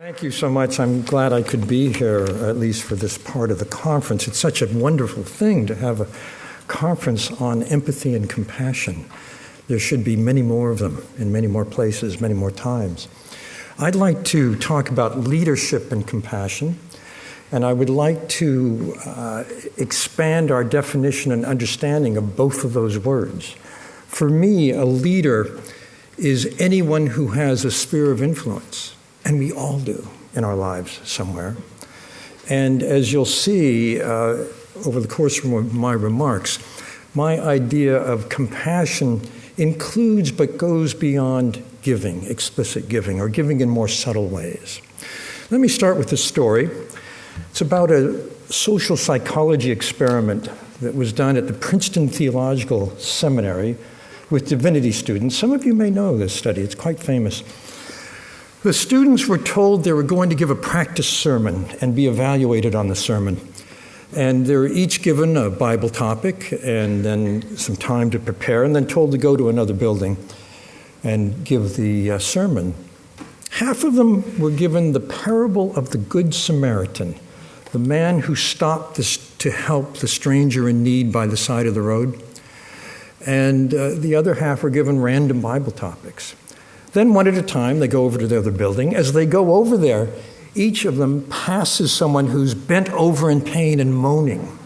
Thank you so much. I'm glad I could be here, at least for this part of the conference. It's such a wonderful thing to have a conference on empathy and compassion. There should be many more of them in many more places, many more times. I'd like to talk about leadership and compassion, and I would like to expand our definition and understanding of both of those words. For me, a leader is anyone who has a sphere of influence. And we all do in our lives somewhere. And as you'll see over the course of my remarks, my idea of compassion includes but goes beyond giving, explicit giving, or giving in more subtle ways. Let me start with a story. It's about a social psychology experiment that was done at the Princeton Theological Seminary with divinity students. Some of you may know this study. It's quite famous. The students were told they were going to give a practice sermon and be evaluated on the sermon. And they were each given a Bible topic and then some time to prepare, and then told to go to another building and give the sermon. Half of them were given the parable of the Good Samaritan, the man who stopped to help the stranger in need by the side of the road. And the other half were given random Bible topics. Then one at a time, they go over to the other building. As they go over there, each of them passes someone who's bent over in pain and moaning.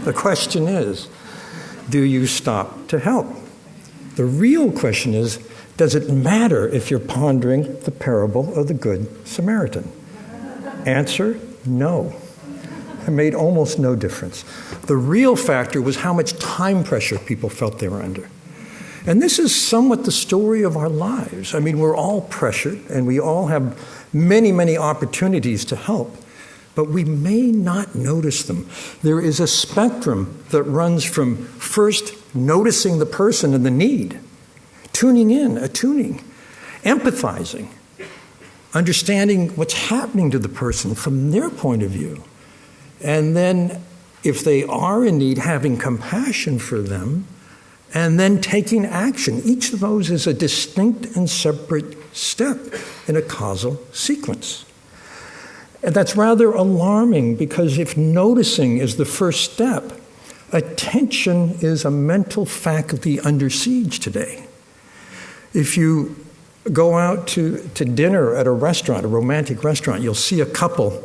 The question is, do you stop to help? The real question is, does it matter if you're pondering the parable of the Good Samaritan? Answer, no. It made almost no difference. The real factor was how much time pressure people felt they were under. And this is somewhat the story of our lives. I mean, we're all pressured, and we all have many, many opportunities to help, but we may not notice them. There is a spectrum that runs from first noticing the person and the need, tuning in, attuning, empathizing, understanding what's happening to the person from their point of view, and then, if they are in need, having compassion for them, and then taking action. Each of those is a distinct and separate step in a causal sequence. And that's rather alarming, because if noticing is the first step, attention is a mental faculty under siege today. If you go out to dinner at a restaurant, a romantic restaurant, you'll see a couple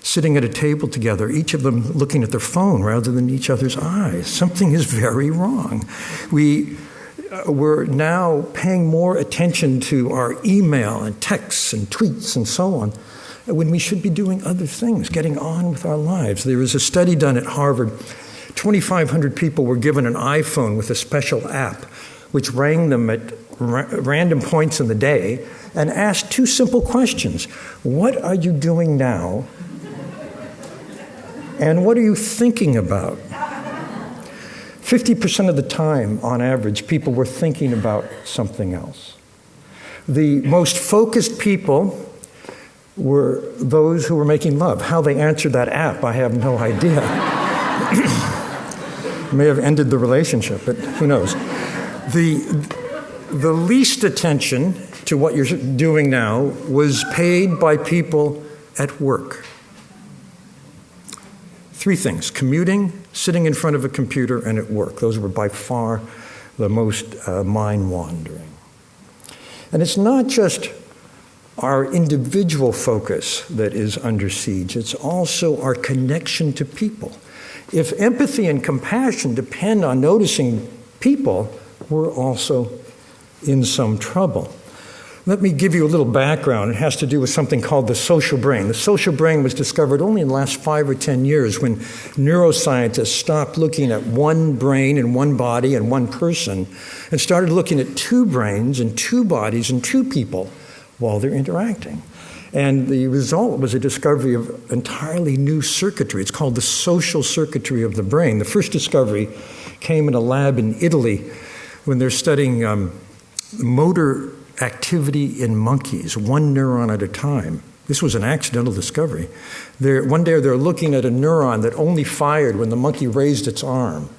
sitting at a table together, each of them looking at their phone rather than each other's eyes. Something is very wrong. We're now paying more attention to our email and texts and tweets and so on, when we should be doing other things, getting on with our lives. There was a study done at Harvard. 2,500 people were given an iPhone with a special app, which rang them at random points in the day and asked two simple questions. What are you doing now? And what are you thinking about? 50% of the time, on average, people were thinking about something else. The most focused people were those who were making love. How they answered that app, I have no idea. May have ended the relationship, but who knows. The least attention to what you're doing now was paid by people at work. Three things: commuting, sitting in front of a computer, and at work. Those were by far the most mind-wandering. And it's not just our individual focus that is under siege. It's also our connection to people. If empathy and compassion depend on noticing people, we're also in some trouble. Let me give you a little background. It has to do with something called the social brain. The social brain was discovered only in the last 5 or 10 years, when neuroscientists stopped looking at one brain and one body and one person and started looking at two brains and two bodies and two people while they're interacting. And the result was a discovery of entirely new circuitry. It's called the social circuitry of the brain. The first discovery came in a lab in Italy when they're studying motor activity in monkeys, one neuron at a time. This was an accidental discovery. One day they're looking at a neuron that only fired when the monkey raised its arm.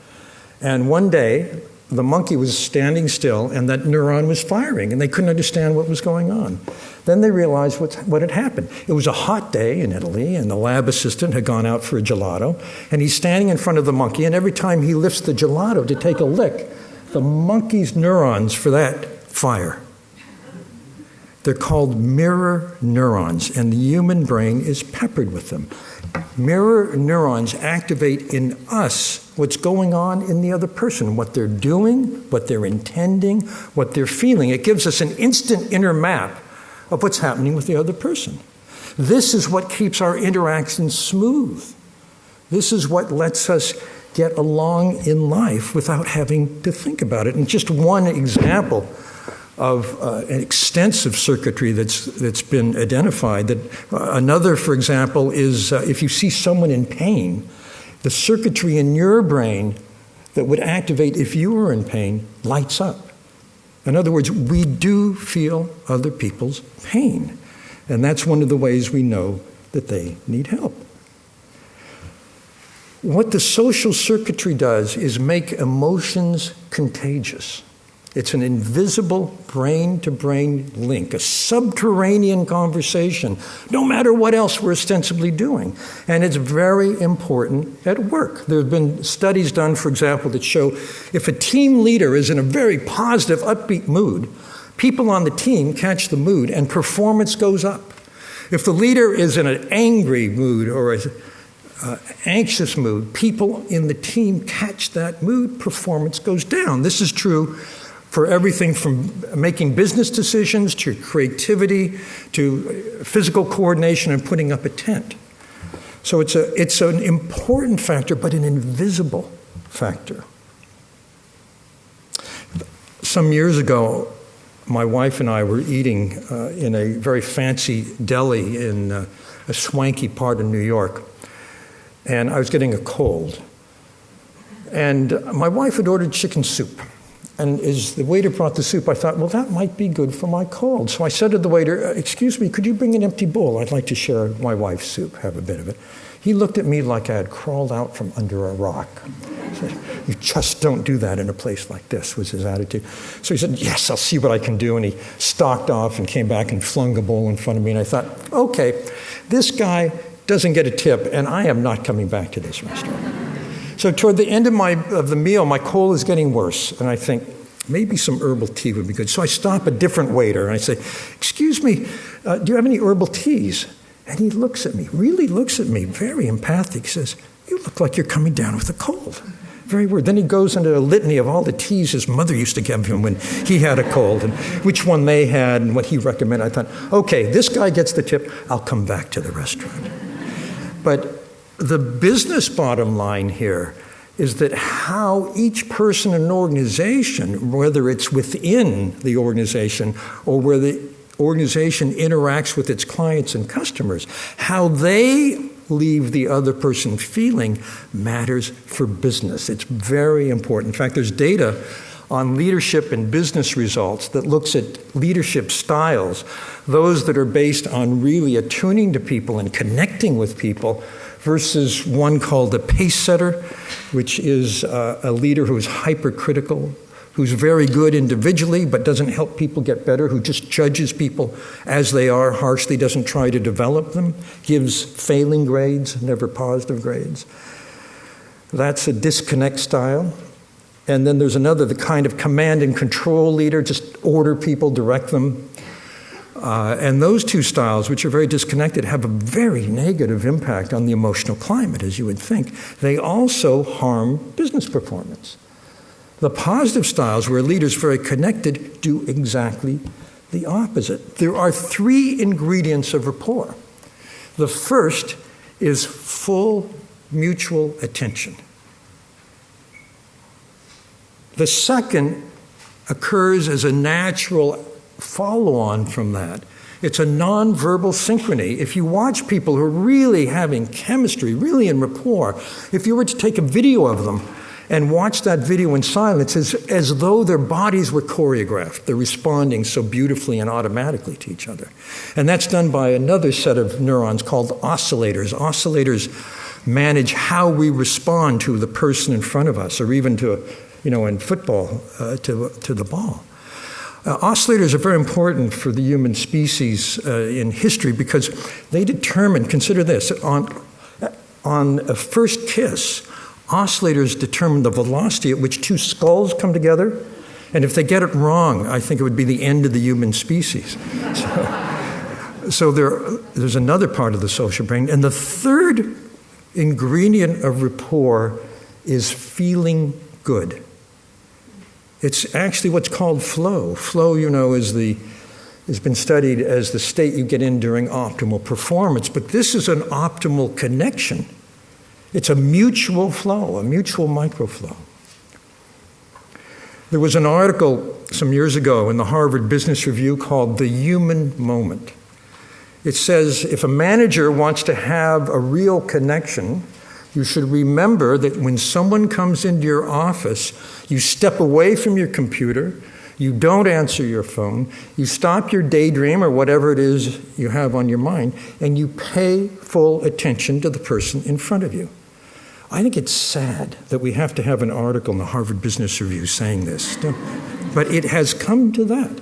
And one day the monkey was standing still and that neuron was firing, and they couldn't understand what was going on. Then they realized what had happened. It was a hot day in Italy, and the lab assistant had gone out for a gelato, and he's standing in front of the monkey, and every time he lifts the gelato to take a lick, the monkey's neurons for that fire. They're called mirror neurons, and the human brain is peppered with them. Mirror neurons activate in us what's going on in the other person, what they're doing, what they're intending, what they're feeling. It gives us an instant inner map of what's happening with the other person. This is what keeps our interactions smooth. This is what lets us get along in life without having to think about it. And just one example of an extensive circuitry that's been identified. Another, for example, is if you see someone in pain, the circuitry in your brain that would activate if you were in pain lights up. In other words, we do feel other people's pain, and that's one of the ways we know that they need help. What the social circuitry does is make emotions contagious. It's an invisible brain-to-brain link, a subterranean conversation, no matter what else we're ostensibly doing. And it's very important at work. There have been studies done, for example, that show if a team leader is in a very positive, upbeat mood, people on the team catch the mood and performance goes up. If the leader is in an angry mood or an anxious mood, people in the team catch that mood, performance goes down. This is true for everything from making business decisions to creativity to physical coordination and putting up a tent. So it's an important factor, but an invisible factor. Some years ago, my wife and I were eating in a very fancy deli in a swanky part of New York, and I was getting a cold. And my wife had ordered chicken soup. And as the waiter brought the soup, I thought, well, that might be good for my cold. So I said to the waiter, excuse me, could you bring an empty bowl? I'd like to share my wife's soup, have a bit of it. He looked at me like I had crawled out from under a rock. He said, you just don't do that in a place like this, was his attitude. So he said, yes, I'll see what I can do. And he stalked off and came back and flung a bowl in front of me. And I thought, okay, this guy doesn't get a tip, and I am not coming back to this restaurant. So toward the end of the meal, my cold is getting worse, and I think maybe some herbal tea would be good. So I stop a different waiter, and I say, excuse me, do you have any herbal teas? And he looks at me, really looks at me, very empathic. He says, you look like you're coming down with a cold. Very weird. Then he goes into a litany of all the teas his mother used to give him when he had a cold, and which one they had and what he recommended. I thought, okay, this guy gets the tip. I'll come back to the restaurant. But the business bottom line here is that how each person in an organization, whether it's within the organization or where the organization interacts with its clients and customers, how they leave the other person feeling matters for business. It's very important. In fact, there's data on leadership and business results that looks at leadership styles, those that are based on really attuning to people and connecting with people, versus one called a pace setter, which is a leader who is hypercritical, who's very good individually but doesn't help people get better, who just judges people as they are harshly, doesn't try to develop them, gives failing grades, never positive grades. That's a disconnect style. And then there's another, the kind of command and control leader, just order people, direct them. And those two styles, which are very disconnected, have a very negative impact on the emotional climate, as you would think. They also harm business performance. The positive styles, where a leader's very connected, do exactly the opposite. There are three ingredients of rapport. The first is full mutual attention. The second occurs as a natural follow-on from that. It's a nonverbal synchrony. If you watch people who are really having chemistry, really in rapport, if you were to take a video of them and watch that video in silence, as though their bodies were choreographed. They're responding so beautifully and automatically to each other. And that's done by another set of neurons called oscillators. Oscillators manage how we respond to the person in front of us, or even to in football to the ball. Oscillators are very important for the human species in history because they determine, consider this, on a first kiss, oscillators determine the velocity at which two skulls come together. And if they get it wrong, I think it would be the end of the human species. So there's another part of the social brain. And the third ingredient of rapport is feeling good. It's actually what's called flow. Flow, has been studied as the state you get in during optimal performance. But this is an optimal connection. It's a mutual flow, a mutual microflow. There was an article some years ago in the Harvard Business Review called The Human Moment. It says, if a manager wants to have a real connection, you should remember that when someone comes into your office, you step away from your computer, you don't answer your phone, you stop your daydream or whatever it is you have on your mind, and you pay full attention to the person in front of you. I think it's sad that we have to have an article in the Harvard Business Review saying this. But it has come to that.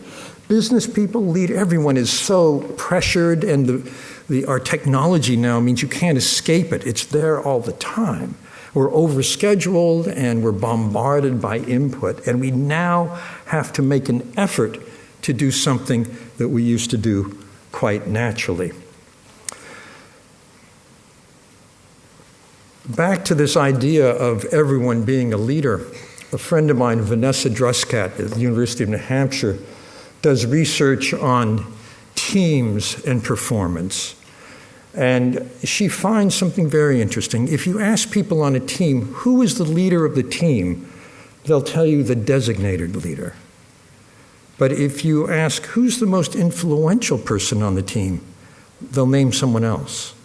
Business people, everyone is so pressured, and our technology now means you can't escape it. It's there all the time. We're overscheduled and we're bombarded by input, and we now have to make an effort to do something that we used to do quite naturally. Back to this idea of everyone being a leader. A friend of mine, Vanessa Druskat at the University of New Hampshire, does research on teams and performance. And she finds something very interesting. If you ask people on a team, who is the leader of the team, they'll tell you the designated leader. But if you ask who's the most influential person on the team, they'll name someone else.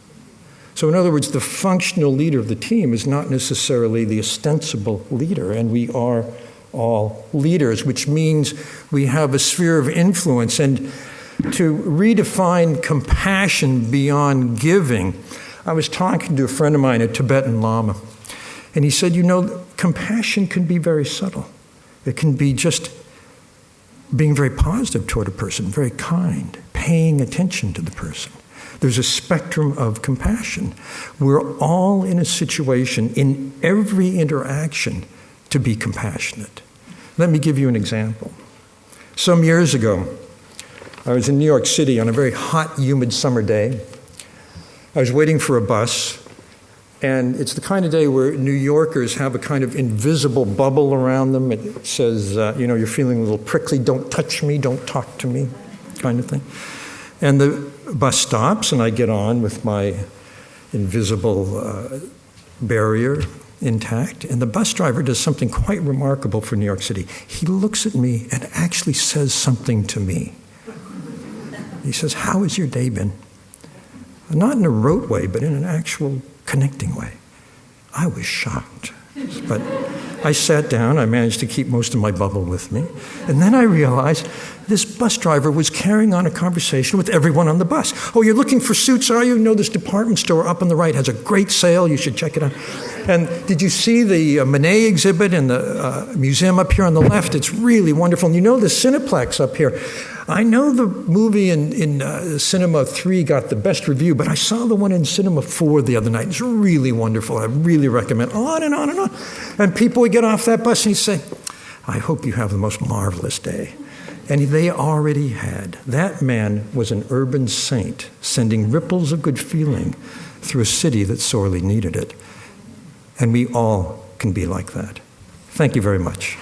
So in other words, the functional leader of the team is not necessarily the ostensible leader, and we are all leaders, which means we have a sphere of influence. And to redefine compassion beyond giving, I was talking to a friend of mine, a Tibetan Lama, and he said, compassion can be very subtle. It can be just being very positive toward a person, very kind, paying attention to the person. There's a spectrum of compassion. We're all in a situation in every interaction to be compassionate. Let me give you an example. Some years ago, I was in New York City on a very hot, humid summer day. I was waiting for a bus, and it's the kind of day where New Yorkers have a kind of invisible bubble around them. It says, you're feeling a little prickly, don't touch me, don't talk to me, kind of thing. And the bus stops, and I get on with my invisible barrier intact, and the bus driver does something quite remarkable for New York City. He looks at me and actually says something to me. He says, "How has your day been?" Not in a rote way, but in an actual connecting way. I was shocked. But I sat down, I managed to keep most of my bubble with me, and then I realized this bus driver was carrying on a conversation with everyone on the bus. "Oh, you're looking for suits, are you? This department store up on the right has a great sale, you should check it out. And did you see the Monet exhibit in the museum up here on the left? It's really wonderful. And the Cineplex up here. I know the movie in Cinema 3 got the best review, but I saw the one in Cinema 4 the other night. It's really wonderful. I really recommend." On and on and on. And people would get off that bus and he'd say, "I hope you have the most marvelous day." And they already had. That man was an urban saint, sending ripples of good feeling through a city that sorely needed it. And we all can be like that. Thank you very much.